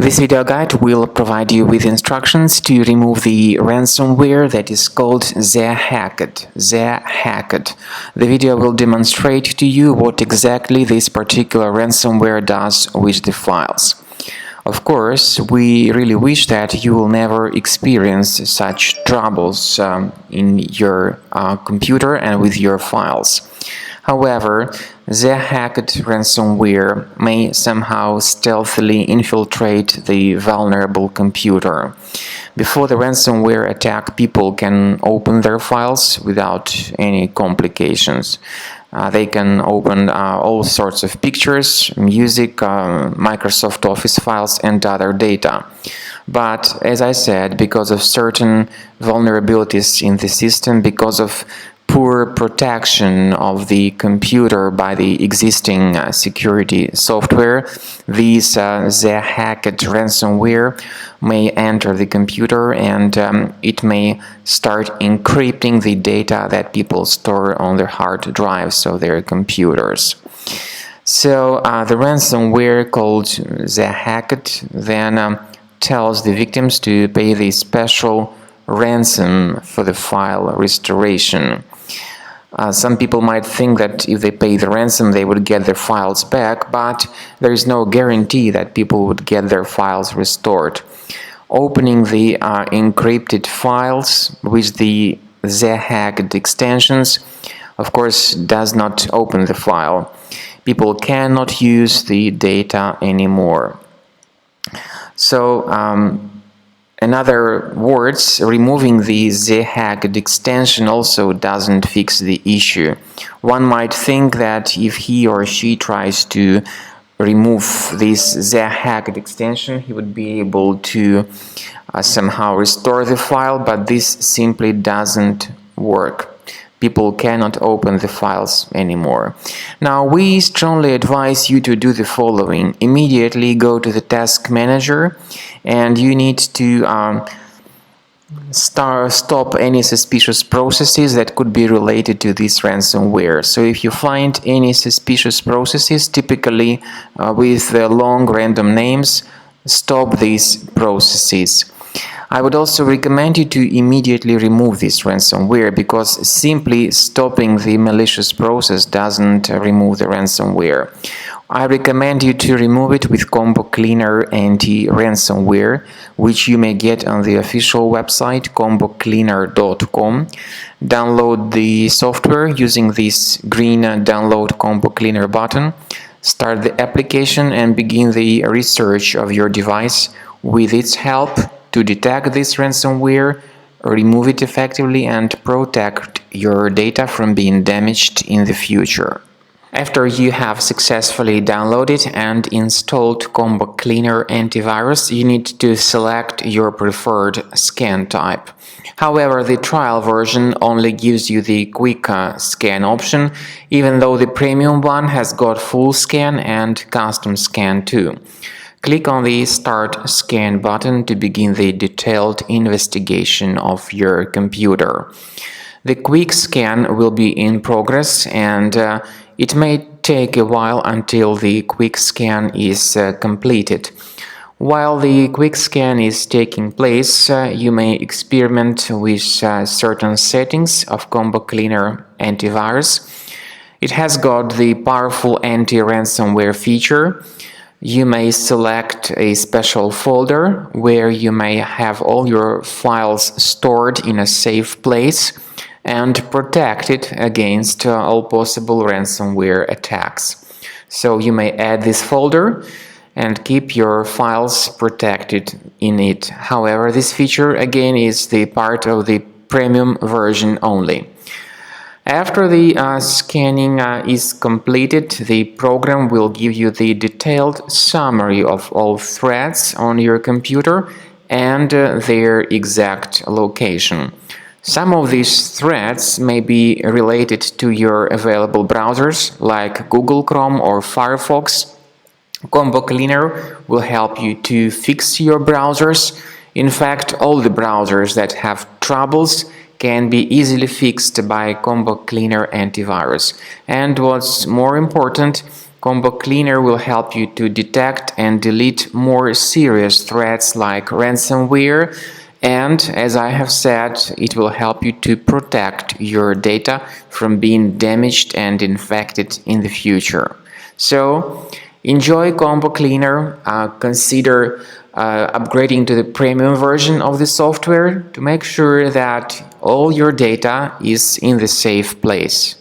This video guide will provide you with instructions to remove the ransomware that is called ZAHACKED. ZAHACKED. The video will demonstrate to you what exactly this particular ransomware does with the files. Of course, we really wish that you will never experience such troubles in your computer and with your files. However, ZAHACKED ransomware may somehow stealthily infiltrate the vulnerable computer. Before the ransomware attack, people can open their files without any complications. They can open all sorts of pictures, music, Microsoft Office files, and other data. But, as I said, because of certain vulnerabilities in the system, because of poor protection of the computer by the existing security software, this ZAHACKED ransomware may enter the computer and it may start encrypting the data that people store on their hard drives of their computers. So the ransomware called ZAHACKED then tells the victims to pay the special ransom for the file restoration. Some people might think that if they pay the ransom they would get their files back, but there is no guarantee that people would get their files restored. Opening the encrypted files with the ZAHACKED extensions, of course, does not open the file. People cannot use the data anymore. So, in other words, removing the ZAHACKED extension also doesn't fix the issue. One might think that if he or she tries to remove this ZAHACKED extension, he would be able to somehow restore the file, but this simply doesn't work. People cannot open the files anymore. Now, we strongly advise you to do the following. Immediately go to the task manager and you need to stop any suspicious processes that could be related to this ransomware. So if you find any suspicious processes, typically with long random names, stop these processes. I would also recommend you to immediately remove this ransomware, because simply stopping the malicious process doesn't remove the ransomware. I recommend you to remove it with Combo Cleaner Anti-Ransomware, which you may get on the official website combocleaner.com. Download the software using this green Download Combo Cleaner button. Start the application and begin the research of your device with its help to detect this ransomware, remove it effectively, and protect your data from being damaged in the future. After you have successfully downloaded and installed Combo Cleaner Antivirus, you need to select your preferred scan type. However, the trial version only gives you the quick scan option, even though the premium one has got full scan and custom scan too. Click on the Start Scan button to begin the detailed investigation of your computer. The quick scan will be in progress and it may take a while until the quick scan is completed. While the quick scan is taking place, you may experiment with certain settings of Combo Cleaner Antivirus. It has got the powerful anti-ransomware feature. You may select a special folder where you may have all your files stored in a safe place and protect it against all possible ransomware attacks. So you may add this folder and keep your files protected in it. However, this feature again is the part of the premium version only. After the scanning is completed, the program will give you the detailed summary of all threats on your computer and their exact location. Some of these threats may be related to your available browsers like Google Chrome or Firefox. Combo Cleaner will help you to fix your browsers. In fact, all the browsers that have troubles can be easily fixed by Combo Cleaner Antivirus. And what's more important, Combo Cleaner will help you to detect and delete more serious threats like ransomware, and as I have said, it will help you to protect your data from being damaged and infected in the future. So enjoy Combo Cleaner. Consider upgrading to the premium version of the software to make sure that all your data is in the safe place.